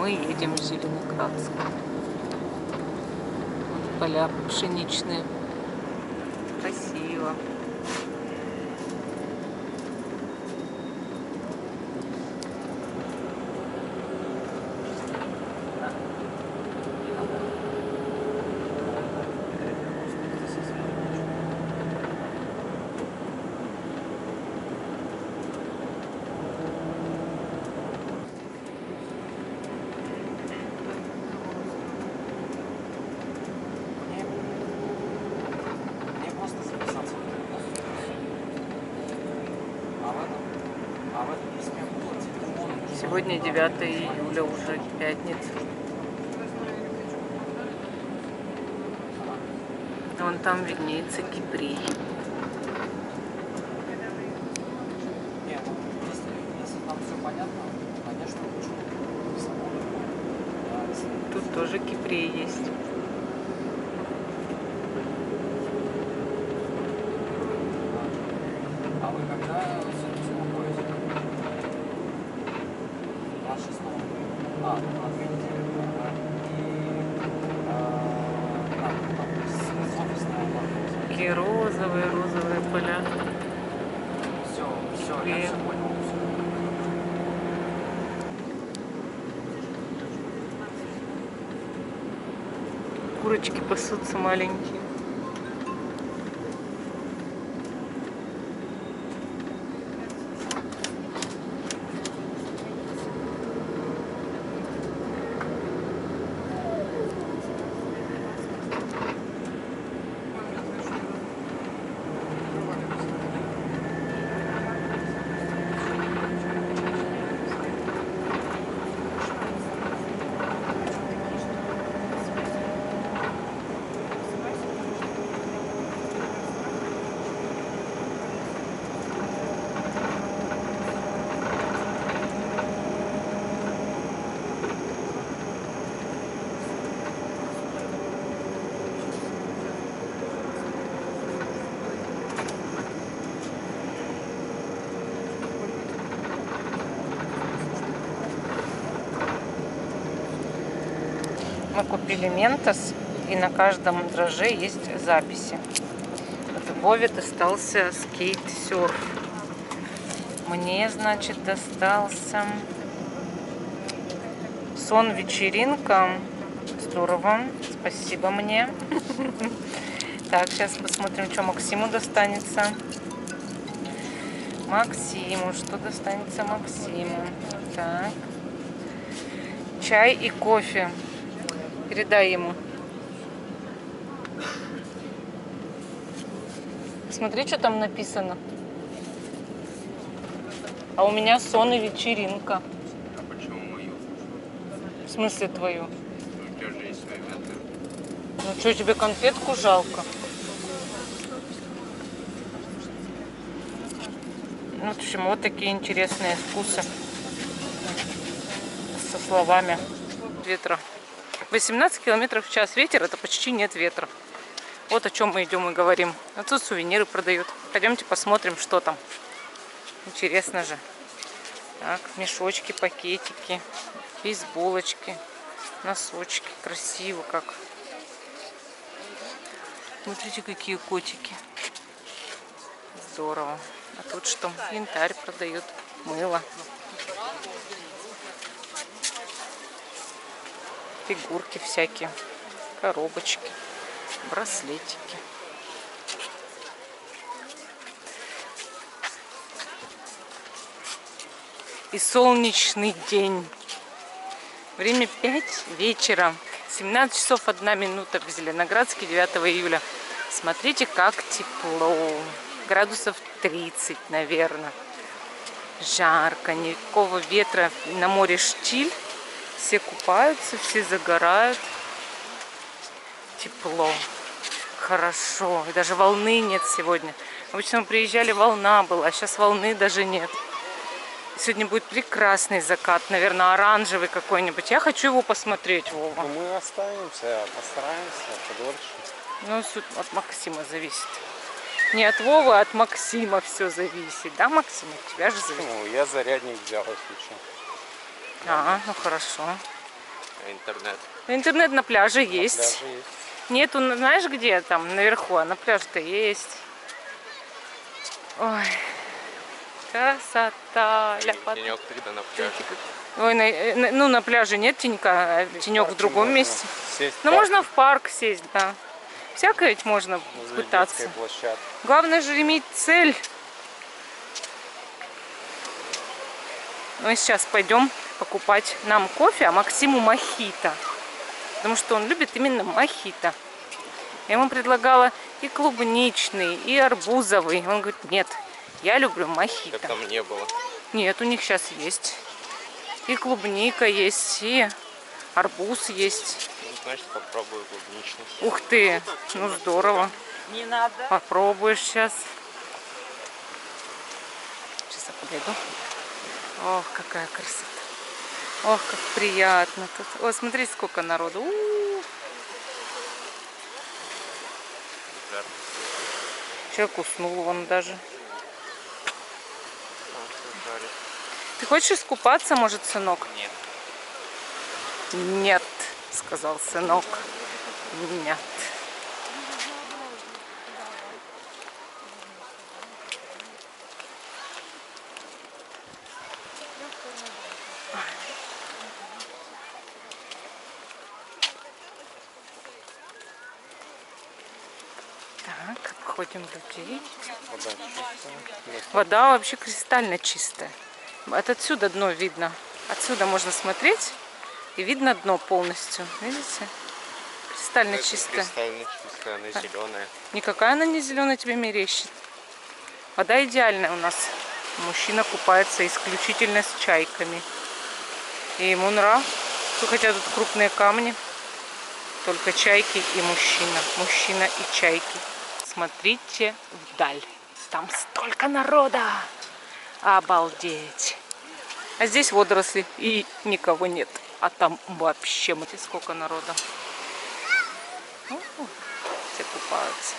мы едем в Зеленоградск. Поля пшеничные. Красиво. Сегодня 9 июля, уже пятница. Вон там виднеется Киприй. Тут тоже Киприй есть. Такие розовые поля. И курочки пасутся маленькие. Мы купили ментос, и на каждом драже есть записи. Вот Вове достался скейт-серф. Мне, значит, достался сон-вечеринка. Здорово, спасибо мне. Так, сейчас посмотрим, что Максиму достанется. Максиму, что достанется Максиму? Так. Чай и кофе. Передай ему. Смотри, что там написано. А у меня сон и вечеринка. А почему мою? В смысле твою? У тебя же есть свои меты. Ну что, тебе конфетку жалко? Ну, в общем, вот такие интересные вкусы. Со словами ветра. 18 километров в час ветер, это почти нет ветра. Вот о чем мы идем и говорим. А тут сувениры продают. Пойдемте посмотрим, что там. Интересно же. Так, мешочки, пакетики, бейсболочки, носочки. Красиво как. Смотрите, какие котики. Здорово. А тут что? Янтарь продают. Мыло. Фигурки всякие, коробочки, браслетики. И солнечный день. Время 5 вечера. 17 часов 1 минута в Зеленоградске 9 июля. Смотрите, как тепло. Градусов 30, наверное. Жарко, никакого ветра. На море штиль. Все купаются, все загорают. Тепло. Хорошо. И даже волны нет сегодня. Обычно мы приезжали, волна была, а сейчас волны даже нет. Сегодня будет прекрасный закат, наверное, оранжевый какой-нибудь. Я хочу его посмотреть, Вова. Ну, мы останемся, постараемся подольше. Ну, от Максима зависит. Не от Вовы, а от Максима все зависит. Да, Максим? От тебя же зависит. Ну, я зарядник взял, если что. А, ну хорошо. Интернет. Интернет на пляже есть. Пляжи есть. Нету, знаешь где там наверху, а на пляже-то есть. Ой, красота. Ляпота. Тенек тогда на пляже. Ой, ну на пляже нет тенька, а тенек в другом месте. Сесть Ну можно в парк сесть, да. Всякое ведь можно возле пытаться. детской площадки. Главное же иметь цель. Ну и сейчас пойдем покупать нам кофе, а Максиму мохито. Потому что он любит именно мохито. Я ему предлагала и клубничный, и арбузовый. Он говорит, нет, я люблю мохито. Так там не было. Нет, у них сейчас есть. И клубника есть, и арбуз есть. Ну, значит, попробую клубничный. Ух ты, ну здорово. Не надо. Попробуешь сейчас. Сейчас я подойду. Ох, какая красота. Ох, как приятно тут. О, смотри, сколько народу. У-у-у. Жарко. Человек уснул вон даже. Там всё жарит. Ты хочешь искупаться, может, сынок? Нет. Нет, сказал сынок. Нет. Так, обходим людей. Вода чистая. Вода вообще кристально чистая. Это отсюда дно видно. Отсюда можно смотреть, и видно дно полностью. Видите? Кристально чистая. Кристально чистая, она зеленая. Никакая она не зеленая тебе мерещит. Вода идеальная у нас. Мужчина купается исключительно с чайками. И ему нравится. Хотя тут крупные камни. Только чайки и мужчина. Мужчина и чайки. Смотрите вдаль. Там столько народа. Обалдеть. А здесь водоросли. И никого нет. А там вообще, смотрите, сколько народа. Все купаются.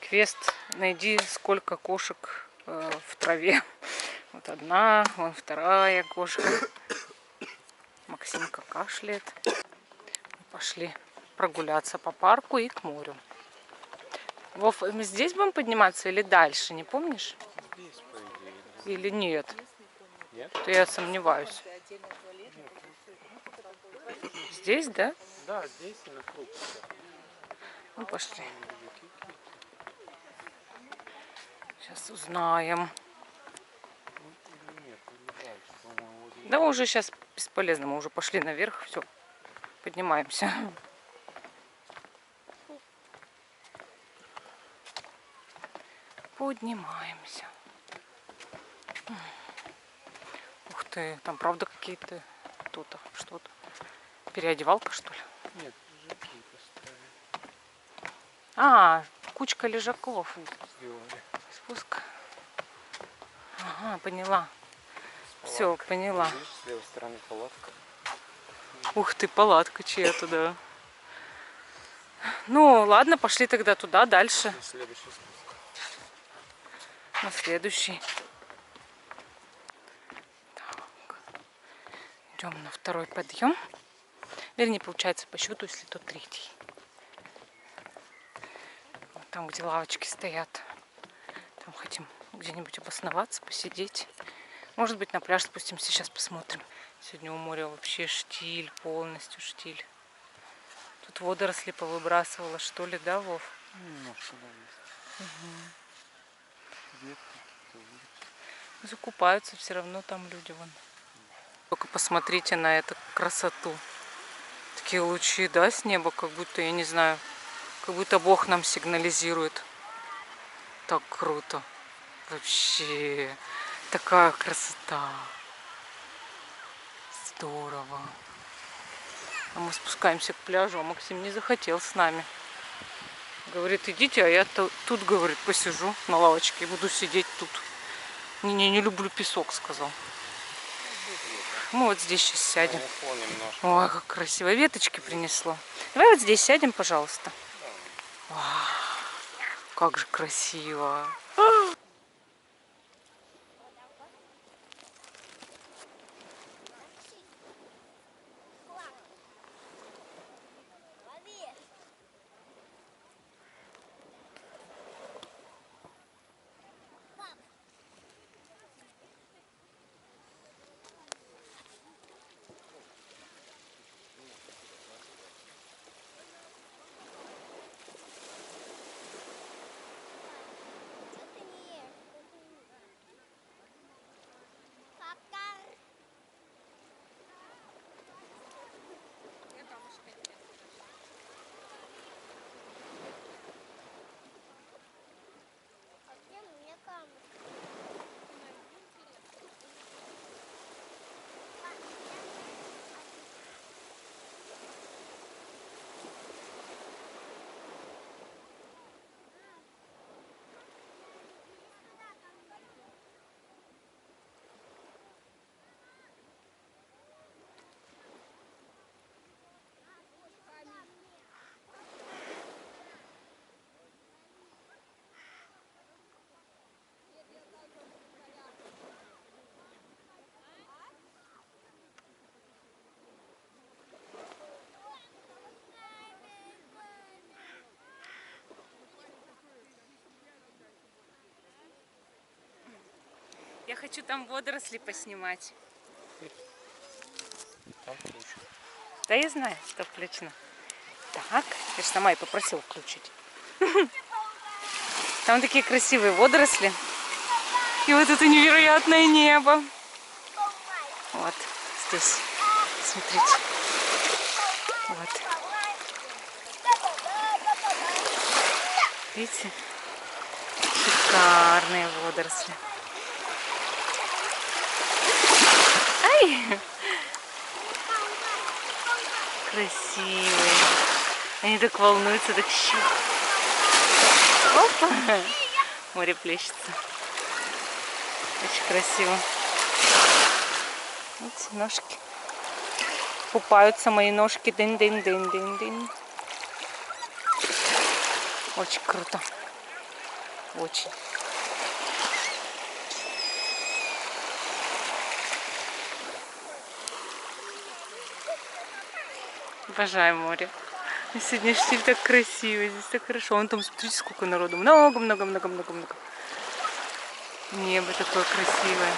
Квест. Найди, сколько кошек в траве. Вот одна, вон вторая кошка. Максимка кашляет. Пошли прогуляться по парку и к морю. Вов, мы здесь будем подниматься или дальше, не помнишь? Здесь, по идее, да. Или нет? Нет? То я сомневаюсь. Здесь, да? Да, здесь и на круг. Ну, пошли. Сейчас узнаем. Нет, не дальше, по-моему, вот Да уже сейчас бесполезно, мы уже пошли наверх, все, поднимаемся. Поднимаемся. Ух ты, там правда какие-то тут что-то. Переодевалка, что ли? Нет, лежаки поставили. А, кучка лежаков. Сделали. Спуск. Ага, поняла. Все, поняла. Видишь, с левой стороны палатка. Ух ты, палатка чья-то, да. Ну, ладно, пошли тогда туда, дальше. И следующий спуск. На следующий. Так. Идем на второй подъем. Вернее, получается по счету, если то третий. Вот там, где лавочки стоят. Там хотим где-нибудь обосноваться, посидеть. Может быть, на пляж спустимся, сейчас посмотрим. Сегодня у моря вообще штиль, полностью штиль. Тут водоросли повыбрасывала, что ли, да, Вов? Немножко, да, есть. Ветки, то есть. Закупаются все равно там люди вон. Только посмотрите на эту красоту. Такие лучи, да, с неба, как будто, я не знаю, как будто Бог нам сигнализирует. Так круто. Вообще. Такая красота. Здорово. А мы спускаемся к пляжу, а Максим не захотел с нами. Говорит, идите, а я тут, говорит, посижу на лавочке и буду сидеть тут. Не люблю песок, сказал. Мы вот здесь сейчас сядем. Немножко. Ой, как красиво. Веточки принесло. Давай вот здесь сядем, пожалуйста. Вау, как же красиво. хочу там водоросли поснимать. Там включено. Да я знаю, что включено. Так, я же сама и попросила включить. Там такие красивые водоросли. И вот это невероятное небо. Вот здесь. Смотрите. Вот. Видите? Шикарные водоросли. Ай! Красивые. Они так волнуются, так щуп. Опа! Море плещется. Очень красиво. Видите, ножки. Купаются мои ножки. Дын-дын-дын-дын-дын. Очень круто. Очень. Обожаю море. И сегодня штиль так красиво, здесь так хорошо. Вон там, смотрите, сколько народу. Много-много-много-много-много. Небо такое красивое.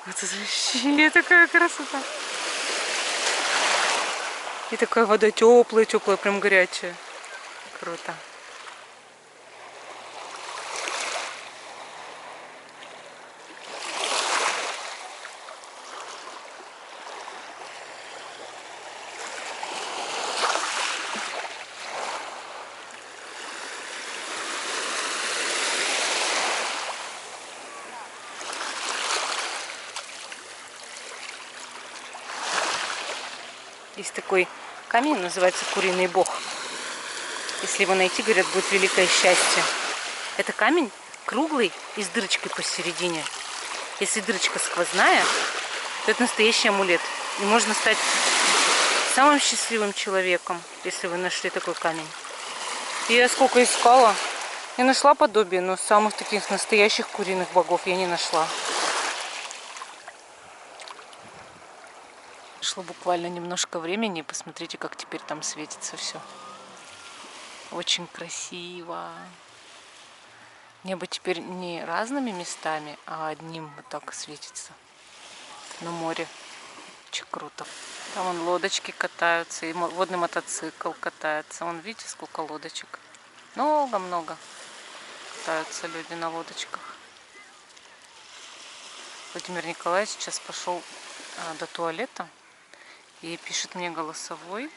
Вот это вообще такая красота. И такая вода теплая, теплая, прям горячая. Круто. Есть такой камень, называется Куриный Бог. Если его найти, говорят, будет великое счастье. Это камень круглый и с дырочкой посередине. Если дырочка сквозная, то это настоящий амулет. И можно стать самым счастливым человеком, если вы нашли такой камень. И я сколько искала. Я нашла подобие, но самых таких настоящих куриных богов я не нашла. Прошло буквально немножко времени. Посмотрите, как теперь там светится все. Очень красиво. Небо теперь не разными местами, а одним вот так светится. На море. Очень круто. Там вон лодочки катаются, и водный мотоцикл катается. Вон, видите, сколько лодочек. Много-много катаются люди на лодочках. Владимир Николаевич сейчас пошел до туалета и пишет мне голосовой,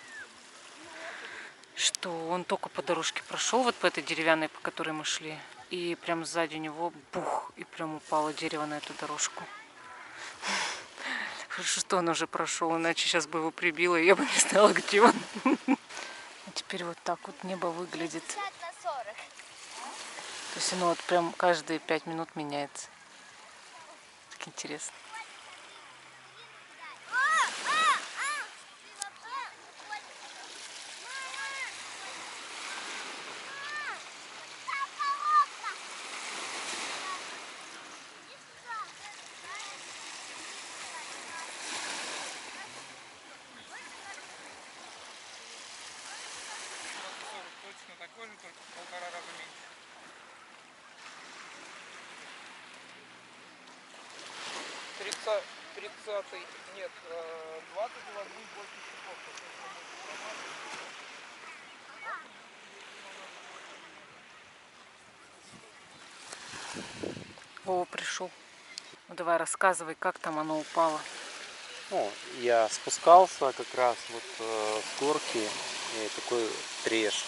что он только по дорожке прошел, вот по этой деревянной, по которой мы шли, и прям сзади него бух, и прям упало дерево на эту дорожку. Хорошо, что он уже прошел, иначе сейчас бы его прибило, и я бы не знала, где он. А теперь вот так вот небо выглядит. То есть оно вот прям каждые 5 минут меняется. Так интересно. Точно такой же, только в 1,5 раза меньше. 30-й, нет, 20 у вас будет больше часов. Вова пришел. Ну давай рассказывай, как там оно упало. Ну, я спускался как раз вот с горки, и такой треск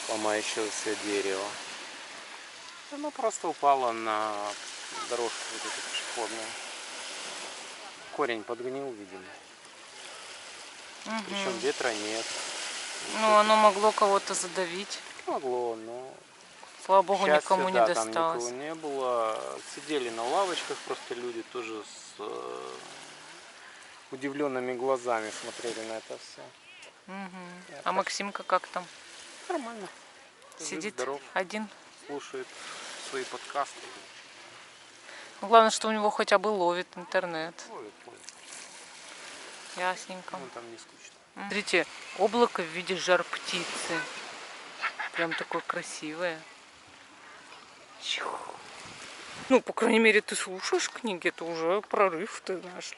ломающегося дерева. Оно просто упало на дорожку вот эту пешеходную. Корень подгнил, видимо. Причем ветра нет. Ну, оно могло кого-то задавить. Могло, но Слава богу, счастью, никому не да, досталось. там никого не было. Сидели на лавочках, просто люди тоже с удивленными глазами смотрели на это все. А Максимка как там? Нормально. Сидит здоров, один? слушает свои подкасты. Ну, главное, что у него хотя бы ловит интернет. Ловит. Ясненько. Ну, там не скучно. Смотрите, облако в виде жар-птицы. Прям такое красивое. Чух. Ну, по крайней мере, ты слушаешь книги, это уже прорыв, ты знаешь.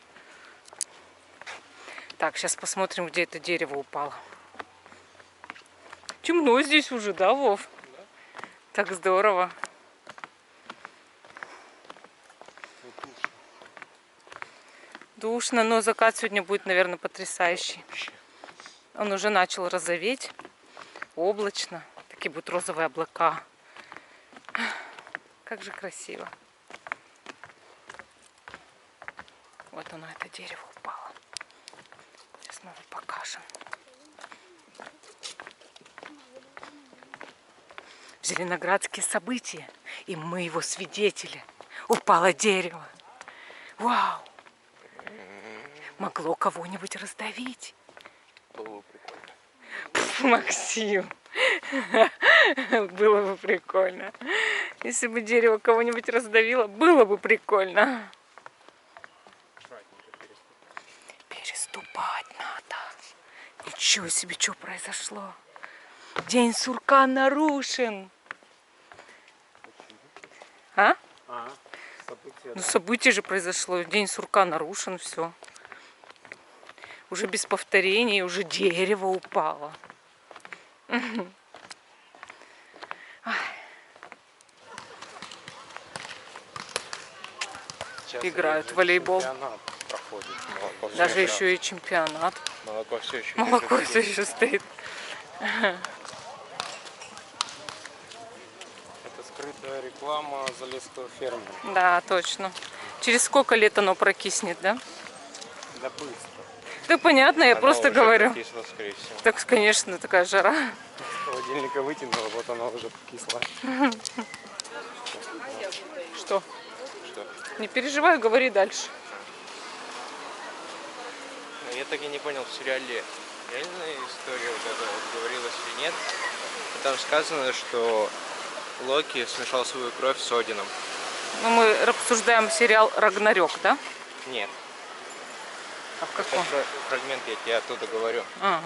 Так, сейчас посмотрим, где это дерево упало. Темно здесь уже, да, Вов? Да? Так здорово. Вот душно. Душно, но закат сегодня будет, наверное, потрясающий. Вообще. Он уже начал розоветь. Облачно. Такие будут розовые облака. Как же красиво. Вот оно, это дерево упало. Сейчас мы его покажем. Зеленоградские события. И мы его свидетели. Упало дерево. Вау! Могло кого-нибудь раздавить. Было бы прикольно. Максим. Было бы прикольно. Если бы дерево кого-нибудь раздавило, было бы прикольно. Переступать надо. Ничего себе, что произошло. День сурка нарушен. А? Ага. События. Ну, событие же произошло. День сурка нарушен, все. Уже без повторений, уже дерево упало. Сейчас Играют же в волейбол. чемпионат проходит. Молоко Даже все еще и чемпионат. Молоко все еще Молоко лежит все здесь. еще стоит. Это скрытая реклама залесского фермера. Да, точно. Через сколько лет оно прокиснет, да? Да быстро. Да понятно, я Оно просто уже говорю. прокисло, скорее всего. Так, конечно, такая жара. С холодильника вытянула, вот оно уже покисло. Что? Что? Не переживай, говори дальше. Я так и не понял, в сериале реальная история вот это вот говорилось или нет. Там сказано, что Локи смешал свою кровь с Одином. Ну, мы обсуждаем сериал «Рагнарёк», да? Нет, А в это каком? фрагмент я тебе оттуда говорю. Ага.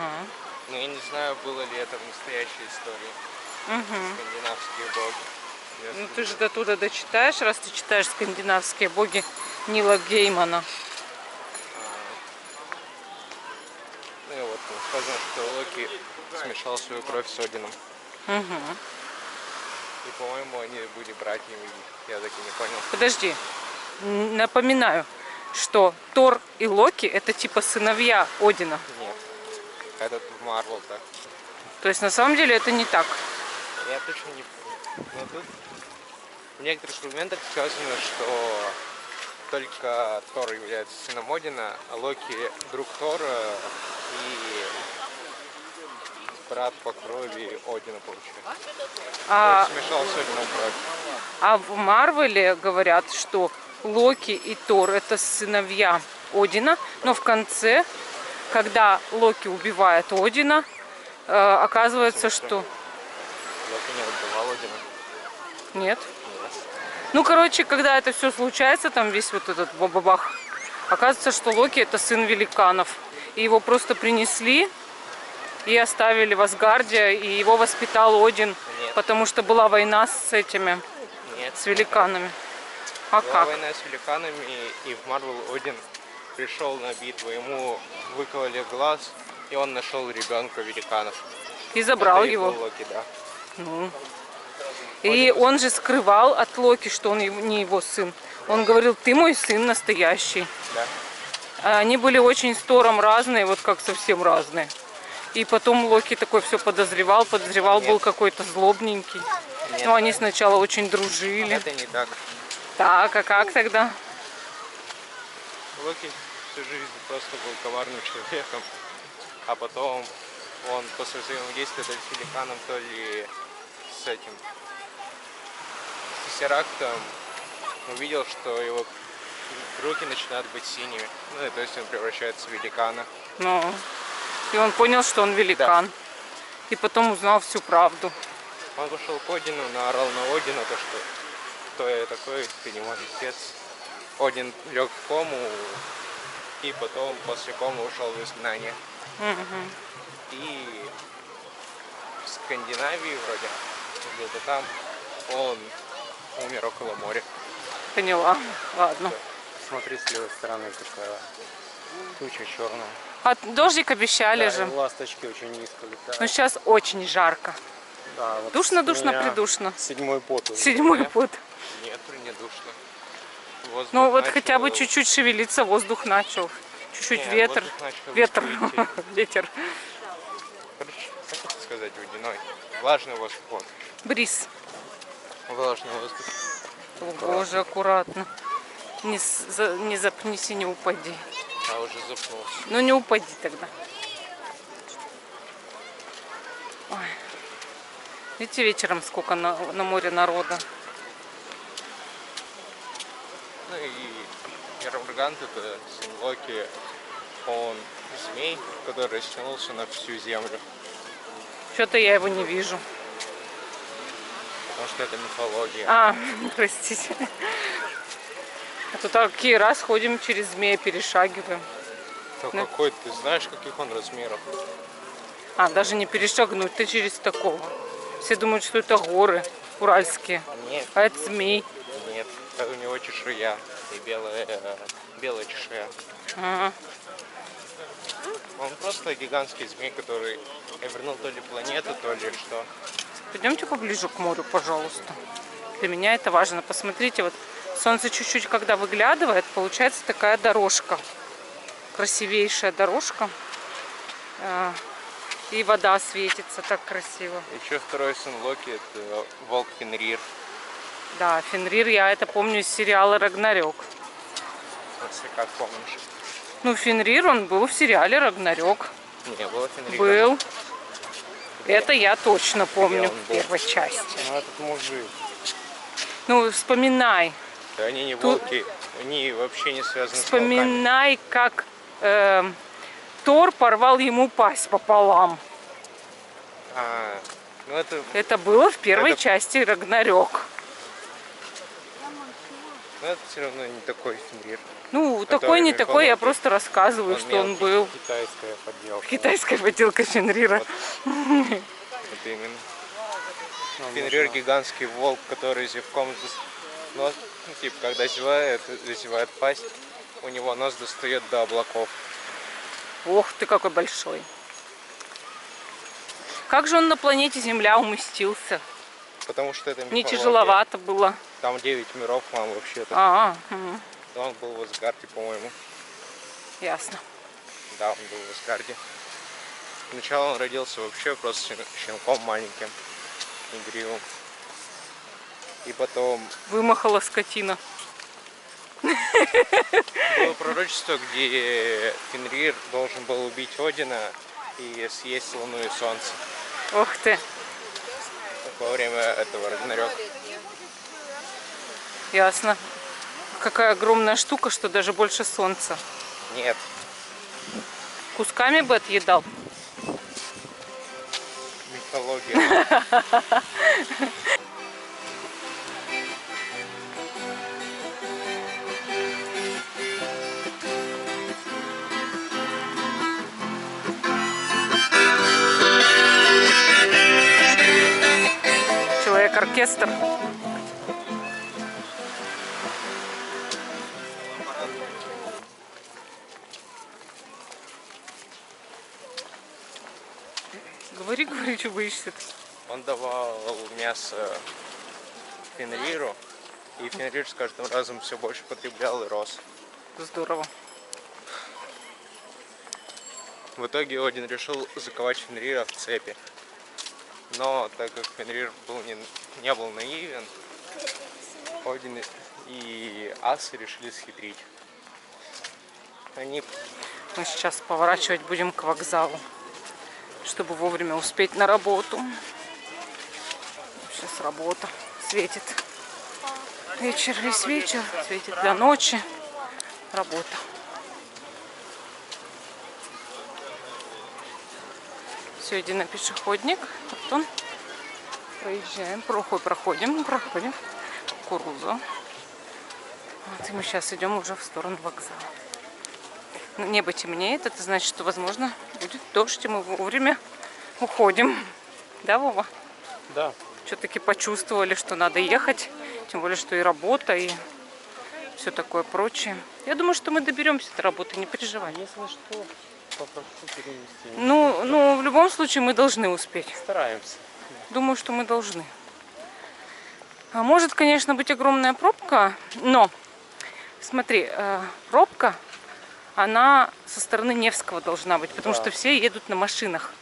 Но я не знаю, было ли это в настоящей истории. Угу. Скандинавские боги. Ну, ты же до туда дочитаешь, раз ты читаешь «Скандинавские боги» Нила Геймана. Ну и вот там сказано, что Локи смешал свою кровь с Одином. Угу. И, по-моему, они были братьями. Я так и не понял. Подожди. Напоминаю, что Тор и Локи это типа сыновья Одина. Нет. Это в Марвел так. То есть на самом деле это не так. Я точно не помню. Но тут в некоторых фрагментах сказано, что только Тор является сыном Одина, а Локи друг Тора и брат по крови Одина получается. А, То есть смешал с Одином кровь. а в Марвеле говорят, что Локи и Тор это сыновья Одина, но в конце, когда Локи убивает Одина, оказывается, что... Локи не убивал Одина. Нет. Нет. Ну, короче, когда это все случается, там весь вот этот бабабах, оказывается, что Локи это сын великанов. И его просто принесли и оставили в Асгарде, и его воспитал Один, Нет. потому что была война с этими, Нет. с великанами. А Была как? война с великанами, и в Марвел Один пришел на битву, ему выкололи глаз, и он нашел ребенка великанов. И забрал Это и его. был Локи, да. Ну. И он же скрывал от Локи, что он не его сын. Он говорил, ты мой сын настоящий. Да. А они были очень с Тором разные, вот как совсем разные. И потом Локи такой все подозревал, Нет. был какой-то злобненький. Нет. Ну, они сначала очень дружили. Это не так. Так, а как тогда? Локи всю жизнь просто был коварным человеком, а потом он после взаимодействия то ли с великаном, то ли с этим, с Тессерактом увидел, что его руки начинают быть синими. Ну и то есть он превращается в великана. Ну, и он понял, что он великан. И потом узнал всю правду. Он пошел к Одину, наорал на Одина, то что кто я такой, ты не мой отец. Один лег в кому, и потом после комы ушел в изгнание. И в Скандинавии вроде, где-то там, он умер около моря. Поняла. Ладно. Смотри, с левой стороны какая туча черная. А дождик обещали Да, же. и ласточки очень низко летают. Но сейчас очень жарко. Да, вот Душно, у душно, меня придушно. 7-й пот уже. 7-й пот. Нет, не душно. Воздух Ну вот начал- хотя бы чуть-чуть шевелиться, воздух начал. Чуть-чуть Не, ветер. воздух начал Ветер. идти. Ветер. Короче, как это сказать, водяной? Влажный воздух. Вот. Бриз. Влажный воздух. О, боже, аккуратно. Не запнись и не упади. А уже запнулся. Ну не упади тогда. Ой. Видите, вечером сколько на море народа. Ну и Ярмаргант, это сын Локи, он змей, который растянулся на всю землю. Что-то я его не вижу. Потому что это мифология. А, простите. А то такие раз ходим через змея, перешагиваем. То ну. какой ты знаешь, каких он размеров? А, даже не перешагнуть, ты через такого. Все думают, что это горы уральские. Нет, А это змей. нет. Это у него чешуя и белая чешуя. Ага. Он просто гигантский змей, который вернул то ли планету, то ли что. Пойдемте поближе к морю, пожалуйста. Для меня это важно. Посмотрите, вот солнце чуть-чуть, когда выглядывает, получается такая дорожка. Красивейшая дорожка. И вода светится так красиво. Еще второй сын Локи, это волк Фенрир. Да, Фенрир, я это помню из сериала «Рагнарёк». Если как помнишь. Ну, Фенрир, он был в сериале «Рагнарёк». Не, было Фенрира. Был. Это я точно помню он в был? первой части. Ну этот мужик. Ну, вспоминай. Да они не Тут- волки, они вообще не связаны с волками. Вспоминай, как Тор порвал ему пасть пополам. А, ну это, Это было в первой Это- части «Рагнарёк». ну это все равно не такой Фенрир. Ну, Который такой, не мифология. такой, я просто рассказываю, что он мелкий. был. Китайская подделка. Китайская поделка Фенрира. Это именно. Фенрир гигантский волк, который зевком нос, ну, типа, когда зевает пасть, у него нос достает до облаков. Ох ты, какой большой. Как же он на планете Земля уместился? Потому что это Не мифология. тяжеловато было. Там 9 миров, мам, вообще-то. Угу. Он был в Асгарде, по-моему. Ясно. Да, он был в Асгарде. Сначала он родился вообще просто щенком маленьким, игривым. И потом Вымахала скотина. было пророчество, где Фенрир должен был убить Одина и съесть Луну и Солнце Ох ты. во время этого Рагнарёка. Ясно. Какая огромная штука, что даже больше солнца. Нет, Кусками бы отъедал. мифология. Человек-оркестр. Говори, говори, что боишься-то. Он давал мясо Фенриру, и Фенрир с каждым разом все больше потреблял и рос. Здорово. В итоге Один решил заковать Фенрира в цепи. Но так как Фенрир не был наивен, Один и асы решили схитрить. Они Мы сейчас поворачивать будем к вокзалу, чтобы вовремя успеть на работу. Сейчас работа светит. Вечер, весь вечер, светит до ночи. Работа. Все, иди на пешеходник. Вот он. Проезжаем, проходим. Кукурузу. Вот, и мы сейчас идем уже в сторону вокзала. Небо темнеет, это значит, что, возможно, будет дождь, и мы вовремя уходим. Да, Вова? Да. Все-таки почувствовали, что надо ехать. Тем более, что и работа, и все такое прочее. Я думаю, что мы доберемся до работы, не переживай. Если что, попрошу перенести. Ну, в любом случае мы должны успеть. Стараемся. Думаю, что мы должны. А может, конечно, быть огромная пробка, но, смотри, пробка, она со стороны Невского должна быть, потому что все едут на машинах.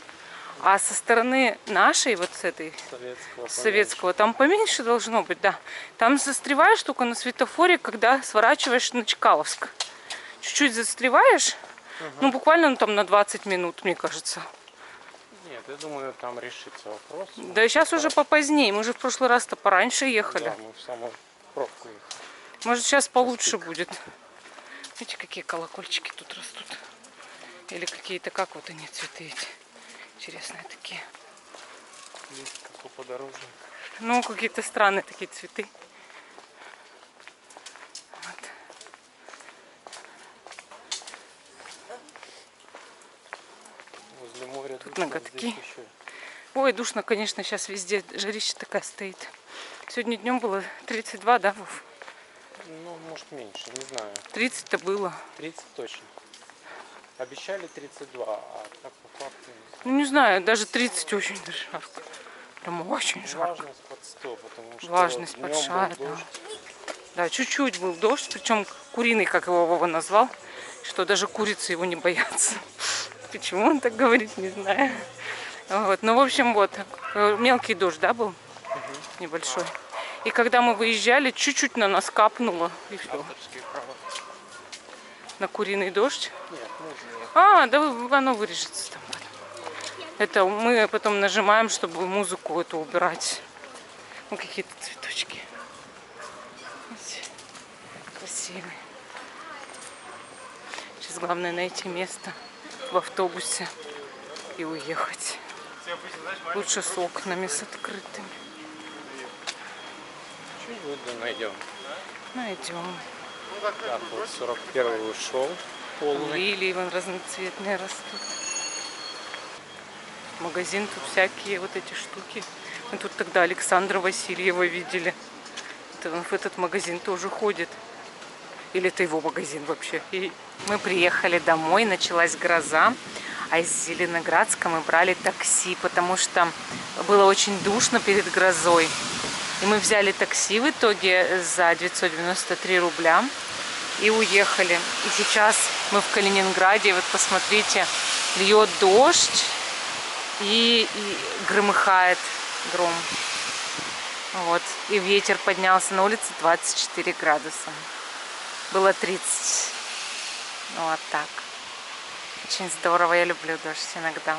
А со стороны нашей, вот с этой, советского, там поменьше должно быть, да. Там застреваешь только на светофоре, когда сворачиваешь на Чкаловск. Чуть-чуть застреваешь, ну, буквально там на 20 минут, мне кажется. Нет, я думаю, там решится вопрос. Да сейчас уже попозднее, мы же в прошлый раз-то пораньше ехали. Да, мы в самую пробку ехали. Может, сейчас получше будет. Видите, какие колокольчики тут растут. Или какие-то, как вот они, цветы эти. Интересные такие. Есть как у подорожника. Ну, какие-то странные такие цветы. Вот. Возле моря Тут душно, ноготки. здесь еще. Ой, душно, конечно, сейчас везде. Жарища такая стоит. Сегодня днем было 32, да, Вов? Ну, может меньше, не знаю. 30-то было. 30 точно. Обещали 32, а так по факту Ну, не знаю, даже 30 очень даже жарко. Прям очень жарко. влажность под 100, потому что Влажность днем большая, был да. дождь. Да, чуть-чуть был дождь, причем куриный, как его Вова назвал, что даже курицы его не боятся. Почему он так говорит, не знаю. Вот. Ну, в общем, вот, мелкий дождь, да, был? Небольшой. И когда мы выезжали, чуть-чуть на нас капнуло, и все. Авторские права. На куриный дождь. Нет, можно. А, да оно вырежется там. Это мы потом нажимаем, чтобы музыку эту убирать. Ну, какие-то цветочки. Красивые. Сейчас главное найти место в автобусе и уехать. Лучше с окнами, с открытыми. Чуть будет, найдем. Найдем. Так, вот 41-й ушел. Полный. Лилии вон разноцветные растут. Магазин тут всякие вот эти штуки. Мы тут тогда Александра Васильева видели. Это он в этот магазин тоже ходит. Или это его магазин вообще. И мы приехали домой, началась гроза. А из Зеленоградска мы брали такси, потому что было очень душно перед грозой. И мы взяли такси в итоге за 993 рубля и уехали. И сейчас мы в Калининграде. Вот посмотрите, льет дождь и громыхает гром. Вот. И ветер поднялся, на улице 24 градуса. Было 30. Ну, вот так. Очень здорово, я люблю дождь иногда.